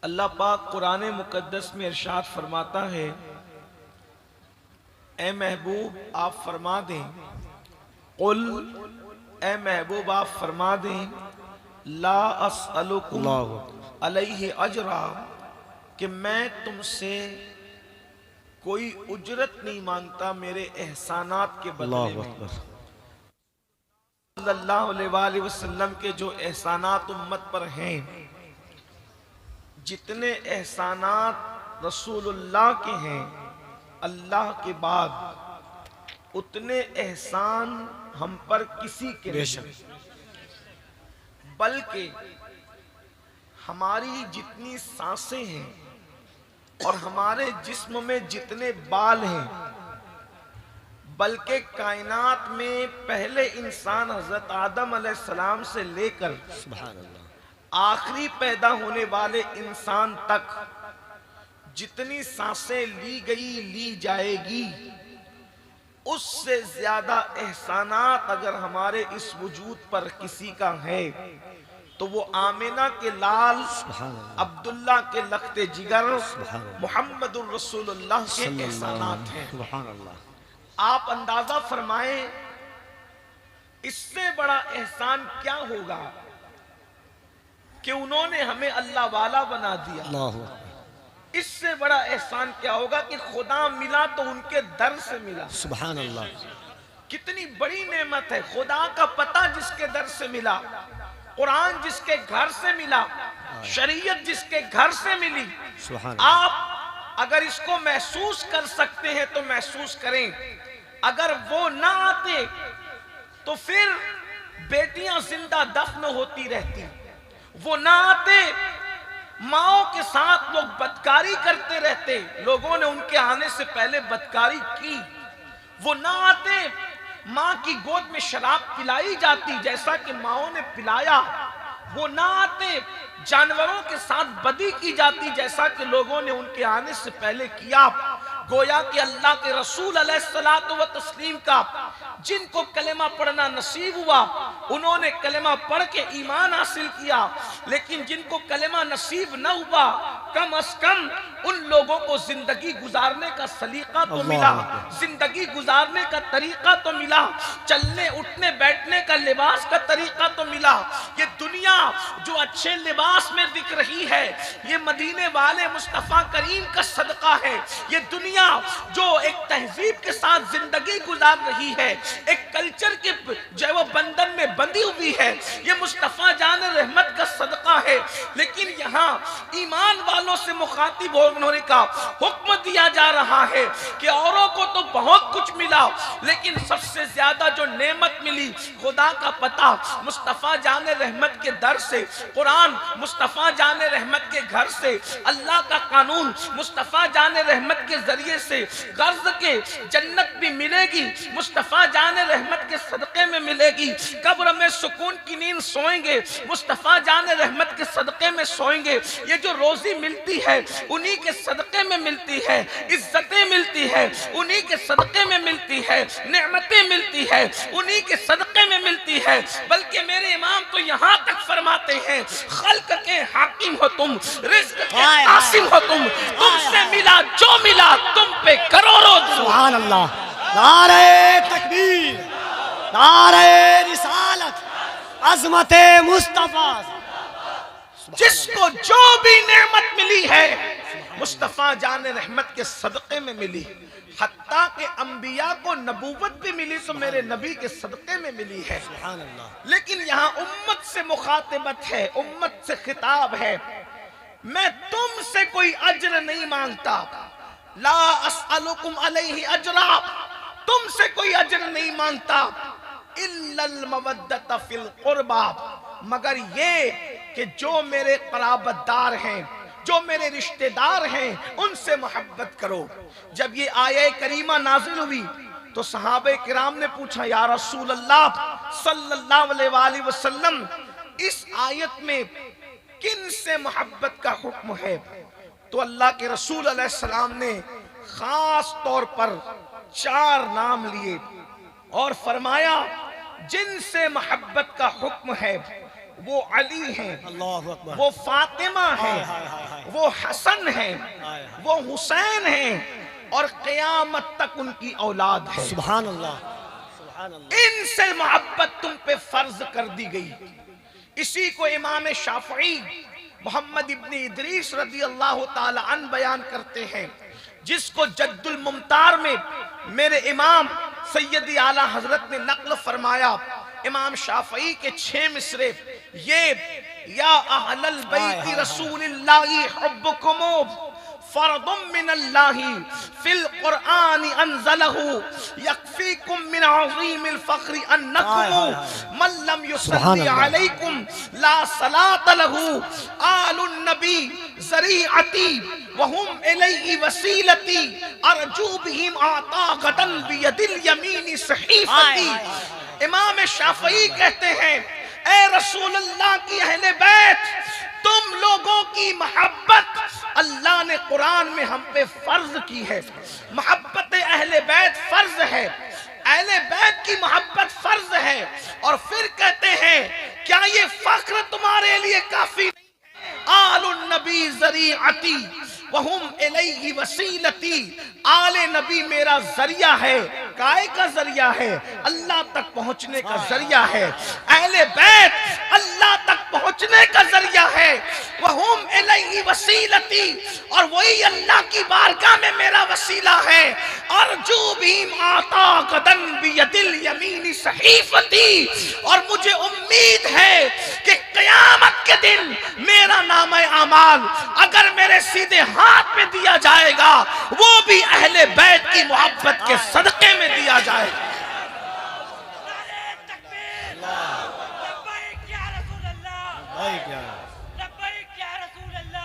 अल्लाह पाक कुरान मुकद्दस में इरशाद फरमाता है, ए महबूब आप फरमा दें, कुल ए महबूब आप फरमा दें, ला अस्अलुकुम अलैहि अजरा, कि मैं तुमसे कोई उजरत नहीं मांगता मेरे एहसानात के बदले में। सल्लल्लाहु अलैहि वसल्लम के जो एहसानात उम्मत पर हैं, जितने एहसानात रसूलुल्लाह के हैं अल्लाह के बाद, उतने एहसान हम पर किसी के नहीं। बल्कि हमारी जितनी सांसें हैं और हमारे जिस्म में जितने बाल हैं, बल्कि कायनात में पहले इंसान हजरत आदम अलैहिस्सलाम से लेकर आखिरी पैदा होने वाले इंसान तक जितनी सांसें ली गई ली जाएगी, उससे ज्यादा एहसानात अगर हमारे इस वजूद पर किसी का है तो वो आमिना के लाल अब्दुल्ला के लख्ते जिगर मुहम्मदुर रसूलुल्लाह के एहसानात हैं। आप अंदाजा फरमाएं, इससे बड़ा एहसान क्या होगा कि उन्होंने हमें अल्लाह वाला बना दिया। इससे बड़ा एहसान क्या होगा कि खुदा मिला तो उनके दर से मिला। सुभान अल्लाह, कितनी बड़ी नेमत है। खुदा का पता जिसके दर से मिला, कुरान जिसके घर से मिला, शरीयत जिसके घर से मिली। आप अगर इसको महसूस कर सकते हैं तो महसूस करें। अगर वो ना आते तो फिर बेटियां जिंदा दफन होती रहती, वो ना आते माओ के साथ लोग बदकारी करते रहते, लोगों ने उनके आने से पहले बदकारी की। वो ना आते माँ की गोद में शराब पिलाई जाती जैसा कि माओ ने पिलाया। वो ना आते जानवरों के साथ बदी की जाती जैसा कि लोगों ने उनके आने से पहले किया। गोया कि अल्लाह के रसूल अलैहिस्सलातु व तस्लीम का जिनको कलेमा पढ़ना नसीब हुआ, उन्होंने कलेमा पढ़ के ईमान हासिल किया। लेकिन जिनको कलेमा नसीब न हुआ, कम अज कम उन लोगों को जिंदगी गुजारने का सलीका तो मिला, जिंदगी गुजारने का तरीका तो मिला, चलने उठने बैठने का लिबास का तरीका तो मिला। ये दुनिया जो अच्छे लिबास में दिख रही है, ये मदीने वाले मुस्तफा करीम का सदका है। ये दुनिया जो एक तहजीब के साथ जिंदगी गुजार रही है, एक कल्चर के जो वो बंधन में बंधी हुई है, ये मुस्तफा जान रहमत का सदका है। लेकिन यहाँ ईमान वालों से मुखातिब होने का हुक्म दिया जा रहा है कि औरों को तो बहुत कुछ मिला, लेकिन सबसे ज्यादा जो नेमत मिली खुदा का पता मुस्तफा जान रहमत के दर से, कुरान मुस्तफा जान रहमत के घर से, अल्लाह का कानून मुस्तफा जान रहमत के जरिए से, गर्ज के जन्नत भी मिलेगी मुस्तफा जान रहमत के सदके में मिलेगी। कब्र में सुकून की नींद सोएंगे मुस्तफा जान रहमत के सदके में सोएंगे। ये जो रोजी मिलती है उन्हीं के सदके में मिलती है, इज्जतें मिलती है उन्हीं के सदके में मिलती है, नेमतें मिलती है उन्हीं के सदके में मिलती है। बल्कि मेरे इमाम तो यहाँ तक फरमाते हैं, खल्क के हाकिम हो तुम, रिज़्क़ के कासिम हो तुमसे मिला जो मिला तुम पे करोड़ों। सुभान अल्लाह, नारे तकबीर, नारे रिसालत, अज़मते मुस्तफा। जिसको जो भी नेमत मिली है मुस्तफा जान रहमत के सदके में मिली। हत्ता के अंबिया को नबूवत भी मिली तो मेरे नबी के सदके में मिली है। लेकिन यहाँ उम्मत से मुखातिबत है, उम्मत से खिताब है। मैं तुमसे कोई अज्र नहीं मांगता, ला अस्अलुकुम अलैहि अजरा, तुमसे कोई अज्र नहीं मांगता, इल्लल मवद्दत फिल कुर्बा, मगर ये कि जो मेरे क़राबतदार हैं, जो मेरे रिश्तेदार हैं, उनसे मोहब्बत करो। जब ये आया करीमा नाज़िल हुई तो सहाबे किराम ने पूछा, या रसूल अल्लाह सल्लल्लाहु अलैहि वसल्लम, इस आयत में किन से मोहब्बत का हुक्म है? तो अल्लाह के रसूल अलैहिस्सलाम ने खास तौर पर 4 नाम लिए और फरमाया, जिनसे मोहब्बत का हुक्म है वो अली हैं, वो फातिमा हैं, वो हसन है, वो हुसैन है और क़यामत तक उनकी औलाद है। सुभान अल्लाह, सुभान अल्लाह। इनसे मोहब्बत तुम पे फर्ज कर दी गई। इसी को इमाम शाफई मोहम्मद इब्न इदरीस रदी अल्लाह ताला अन बयान करते हैं, जिसको जद्दुल मुमतार में मेरे इमाम सैयदी आला हजरत ने नक्ल फरमाया। इमाम शाफई के 6 मिसरे ये, या अहलल बैति रसूलिल्लाहि हुब्बुकुम फर्दुम मिनल्लाहि फिल कुरआन अनज़लहु यकफीकुम मिन अज़ीमिल फ़ख्रि अन्नकुम मन लम युसल्ली अलैकुम ला सलात लहु आलुन नबी ज़रीअती वहुम इलैहि वसीलती अर्जू बिहिम आता गदन बियदिल यमीनी सहीफती। इमाम शाफई कहते हैं, ए रसूलुल्लाह की अहले बैत, तुम लोगों की मोहब्बत अल्लाह ने कुरान में हम पे फर्ज की है। मोहब्बत अहले बैत फर्ज है, अहले बैत की मोहब्बत फर्ज है। और फिर कहते हैं, क्या ये फख्र तुम्हारे लिए काफी नहीं? आलुन नबी ज़रीअती वहुम इलैहि वसीलती, आले नबी मेरा जरिया है। काय का जरिया है? अल्लाह तक पहुंचने का जरिया है। अहले बैत अल्लाह तक पहुंचने का जरिया है। वहुम इलैहि वसीलती, और वही अल्लाह की बारगाह में मेरा वसीला है। अर्जू बिहिम आता गदन बियदिल यमीनी सहीफती, और मुझे उम्मीद है कि क़यामत के दिन मेरा नाम-ए आमाल अगर मेरे सीधे हाथ में दिया जाएगा, वो भी अहले बैत की मोहब्बत के सदक़े में दिया जाएगा।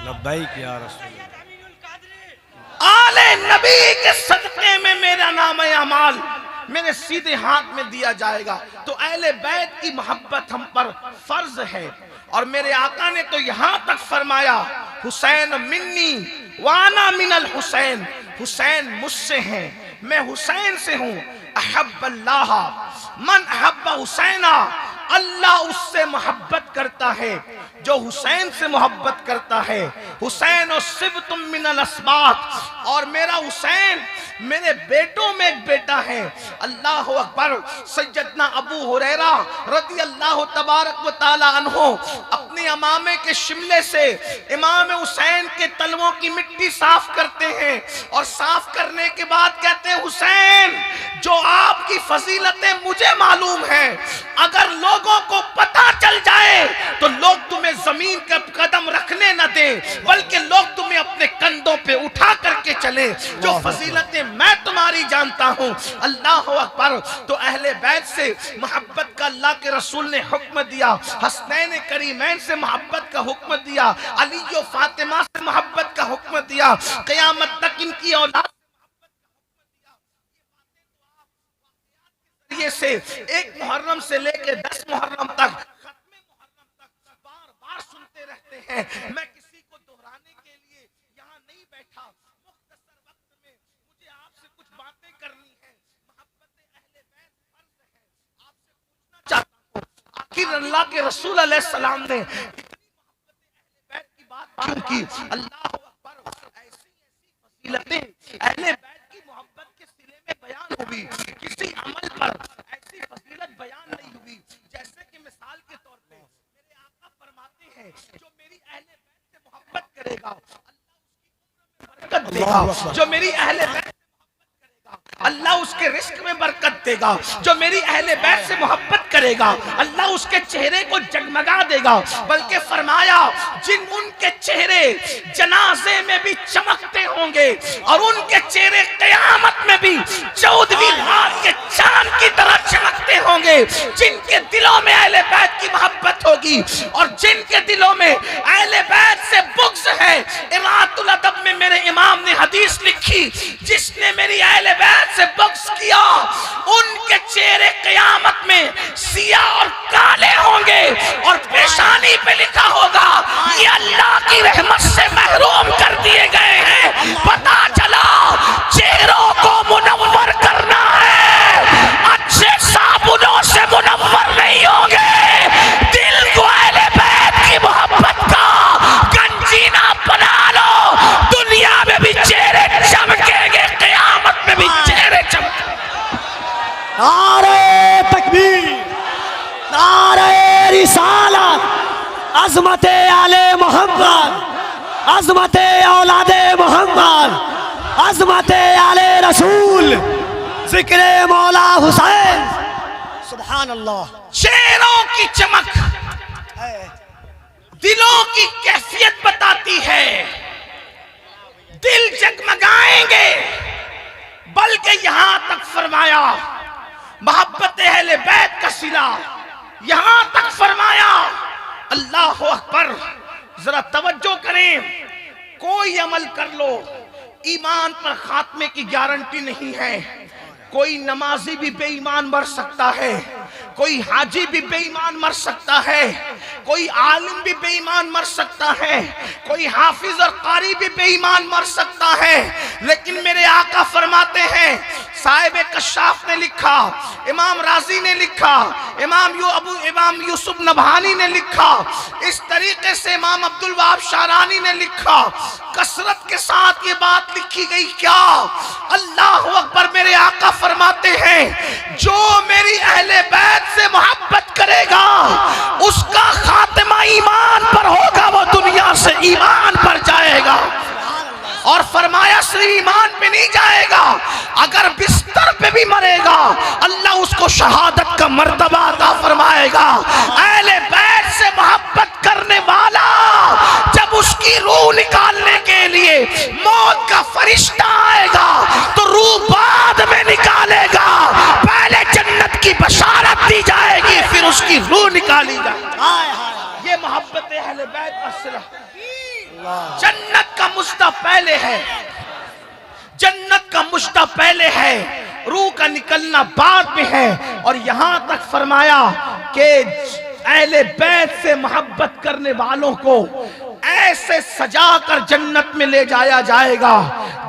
लब्बैक या रसूल। आले नबी के सदक़े में मेरा नाम-ए अमाल मेरे सीधे हाथ में दिया जाएगा। तो अहले बैत की मोहब्बत हम पर फर्ज है। और मेरे आका ने तो यहां तक फरमाया, हुसैन मिन्नी वाना मिनल हुसैन, हुसैन मुझसे हैं, मैं हुसैन से हूं। अहब्बल्लाह मन अहब्बा हुसैना, अल्लाह उससे मोहब्बत करता है जो हुसैन से मोहब्बत करता है। हुसैन और सिबतुम मिनल अस्बात, और मेरा हुसैन मेरे बेटों में एक बेटा है। अल्लाह अकबर। सैयदना अबू हुरैरा रज़ी अल्लाह तबारक व तआला अन्हु अपने अमामे के शिमले से इमाम हुसैन के तलवों की मिट्टी साफ करते हैं, और साफ करने के बाद कहते हैं, हुसैन जो आपकी फजीलतें मुझे मालूम है, अगर लोगों को पता चल जाए तो लोग तुम्हें जमीन का कदम रखने न दे, बल्कि लोग तुम्हें अपने कंधों पे उठा करके चले। जो फजीलतें मैं तुम्हारी जानता हूं। अल्लाह अकबर। तो अहले बैत से मोहब्बत का अल्लाह के रसूल ने हुक्म दिया, हसनैन करीमैन से मोहब्बत का हुक्म दिया, अली और फातिमा से मोहब्बत का हुक्म दिया, क़यामत तक इनकी औलाद से एक मुहर्रम से लेकर 10 मुहर्रम तक बार बार सुनते रहते हैं। मैं किसी को दोहराने के लिए यहाँ नहीं बैठा, मुख्तसर वक्त में मुझे आपसे कुछ बातें करनी है। मोहब्बत अहले बैत फर्ज है। आपसे पूछना चाहता हूँ, आखिर अल्लाह के रसूल अलैहिस्सलाम ने अहले बैत की बात क्यों की? अल्लाह अकबर। ऐसी फजीलतें अहले बैत की मोहब्बत के सिले में बयान हुई, किसी अमल पर ऐसी फजीलत बयान नहीं हुई। जैसे कि मिसाल के तौर पे मेरे आका फरमाते हैं, जो मेरी अहले बैत से मोहब्बत करेगा अल्लाह उसकी उम्र में बरकत देगा। जो मेरी अहले बैत से मोहब्बत करेगा अल्लाह उसके रिस्क में बरकत देगा। जो मेरी अहले बैत से मोहब्बत करेगा अल्लाह उसके चेहरे को जगमगा देगा। बल्कि फरमाया, जिन उनके चेहरे जनाजे में भी चमकते होंगे और उनके चेहरे क़यामत में भी 14वीं रात के चांद की तरह चमकते होंगे, जिनके दिलों में अहले बैत की मोहब्बत होगी और जिनके दिलों में अहले बैत से बुग़्ज़ है। इरातुल अदब में मेरे इमाम ने हदीस लिखी, जिसने मेरी अहले बैत से बुग़्ज़ किया उनके चेहरे क़यामत में सिया और काले होंगे, और पेशानी पे लिखा होगा, ये अल्लाह की रहमत से महरूम कर दिए गए हैं। पता चला चेहरों को मुनव्वर करना है, अच्छे साबुनों से मुनव्वर नहीं होंगे। दिल को अहले बैत की मोहब्बत का गंजीना बना लो। अजमत आले मोहम्मद, अजमत औलादे मोहम्मद, अजमत आले रसूल, जिक्रे मौला हुसैन। सुभान अल्लाह। चेहरों की चमक दिलों की कैफियत बताती है। दिल जगमगाएंगे, बल्कि यहां तक फरमाया मोहब्बत अहले बैत का सिला, यहां तक फरमाया। अल्लाह अकबर। जरा तवज्जो करें, कोई अमल कर लो, ईमान पर खात्मे की गारंटी नहीं है। कोई नमाजी भी बेईमान मर सकता है, कोई हाजी भी बेईमान मर सकता है, कोई आलिम भी बेईमान मर सकता है, कोई हाफिज और कारी भी बेईमान मर सकता है। लेकिन मेरे आका फरमाते हैं, साहिब कशाफ ने लिखा, इमाम राजी ने लिखा, इमाम यूसुफ नबहानी ने लिखा, इस तरीके से इमाम अब्दुल वहाब शारानी ने लिखा, कसरत के साथ ये बात लिखी गई। क्या? अल्लाह अकबर। मेरे आका फरमाते हैं, जो मेरी अहले बैत से मोहब्बत करेगा उसका खात्मा ईमान पर होगा, वो दुनिया से ईमान पर जाएगा। और फरमाया सिर्फ ईमान पे नहीं जाएगा, अगर बिस्तर पे भी मरेगा अल्लाह उसको शहादत का मर्तबा अता फरमाएगा। अहले बैत से मोहब्बत करने वाला जब उसकी रूह निकालने के लिए मौत का फरिश्ता आएगा तो रूह बाद में निकालेगा। पहले जन्नत की बशारत दी जाएगी, फिर उसकी रूह निकाली जाएगी। ये मोहब्बत अहले बैत का सिला। जन्नत का मुश्ता पहले है, जन्नत का मुश्ता पहले है, रूह का निकलना बाद में है। और यहां तक फरमाया कि अहले बैत से मोहब्बत करने वालों को ऐसे सजाकर जन्नत में ले जाया जाएगा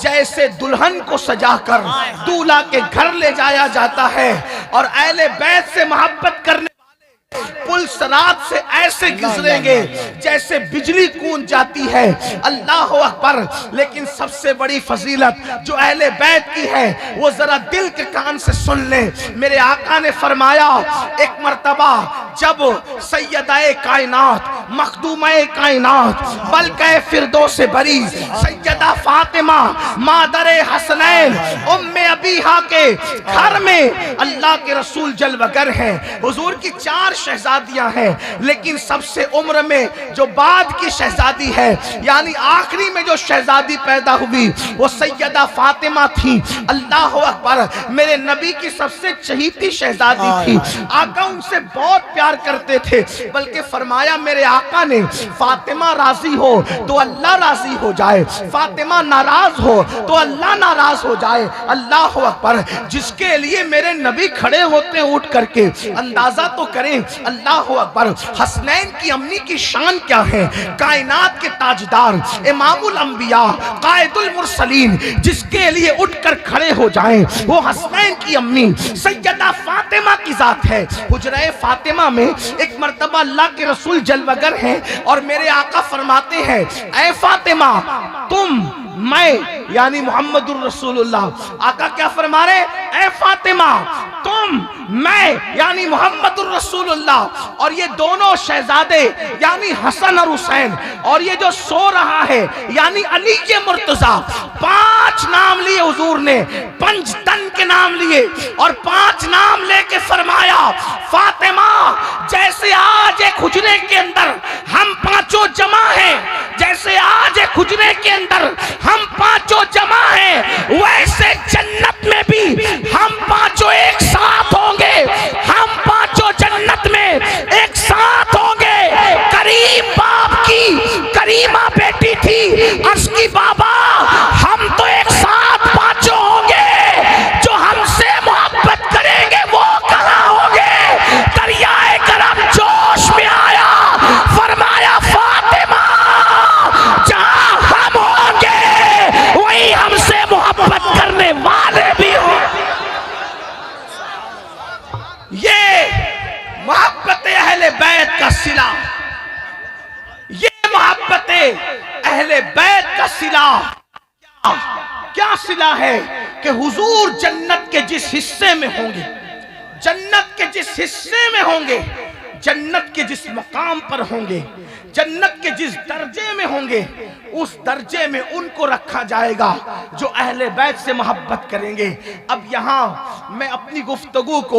जैसे दुल्हन को सजाकर दूल्हा के घर ले जाया जाता है। और अहले बैत से मोहब्बत करने पुल सरात से ऐसे गुजरेंगे जैसे बिजली कूद जाती है। अल्लाह अकबर। लेकिन सबसे बड़ी फजीलत जो अहले बैत की है वो जरा दिल के कान से सुन ले। मेरे आका ने फरमाया, एक मर्तबा जब सैयदाए कायनात, मखदूमाए कायनात, बल्कि फिरदौस बरी सैयदा फातिमा मादरे हसनैन उम्मे अबीहा के घर में अल्लाह के रसूल जलवगर हैं। हुजूर की 4 शहजादियां हैं, लेकिन सबसे उम्र में जो बाद की शहजादी है, यानी आखिरी में जो शहजादी पैदा हुई वो सैयदा फातिमा थी। अल्लाह अकबर। मेरे नबी की सबसे चहीती शहजादी थी। आका उनसे बहुत प्यार करते थे, बल्कि फरमाया मेरे आका ने, फातिमा राजी हो तो अल्लाह राजी हो जाए, फातिमा नाराज हो तो अल्लाह नाराज हो जाए। अल्लाह अकबर। जिसके लिए मेरे नबी खड़े होते हैं उठ करके, अंदाजा तो करें। अल्लाह अकबर। हसनैन की अम्मी की शान क्या है? कायनात के ताजदार, इमामुल अंबिया, कायदुल मुरसलीन, जिसके लिए उठकर खड़े हो जाएं वो हसनैन की अम्मी सैयदा फातिमा की जात है। हुजरा फातिमा में एक मर्तबा अल्लाह के रसूल जलवगर हैं और मेरे आका फरमाते हैं, ऐ फातिमा तुम मैं यानी मोहम्मदुर रसूलुल्लाह। आका क्या फरमा रहे? ऐ फातिमा तुम मैं यानी मोहम्मदुर रसूलुल्लाह। और ये दोनों शहजादे यानी हसन और हुसैन, और ये जो सो रहा है यानी अली के मुर्तजा। 5 नाम लिए हुजूर ने, पंचतन के नाम लिए और 5 नाम लेके फरमाया, फातिमा जैसे आज एक हुजरे के अंदर हम पांचों जमा हैं, जैसे आज एक हुजरे के अंदर हम पांचों जमा हैं, वैसे जन्नत में भी हम पांचों एक साथ होंगे। हम पांचों जन्नत में एक साथ होंगे। करीम बाप की करीमा बेटी थी, अर्श की बाबा हम तो एक साथ पांचों होंगे। जो हमसे मोहब्बत करेंगे वो कहां होंगे? दरियाए करम जोश में आया, फरमाया फातिमा जहां हम होंगे वही हमसे मोहब्बत करने वाले भी हों। ये मोहब्बत अहले बैत का सिला, ये मोहब्बत अहले बैत का सिला। क्या सिला है कि हुजूर जन्नत के जिस हिस्से में होंगे, जन्नत के जिस हिस्से में होंगे जन्नत के जिस मकाम पर होंगे, जन्नत के जिस दर्जे में होंगे, उस दर्जे में उनको रखा जाएगा जो अहले बैत से मोहब्बत करेंगे। अब यहाँ मैं अपनी गुफ्तगू को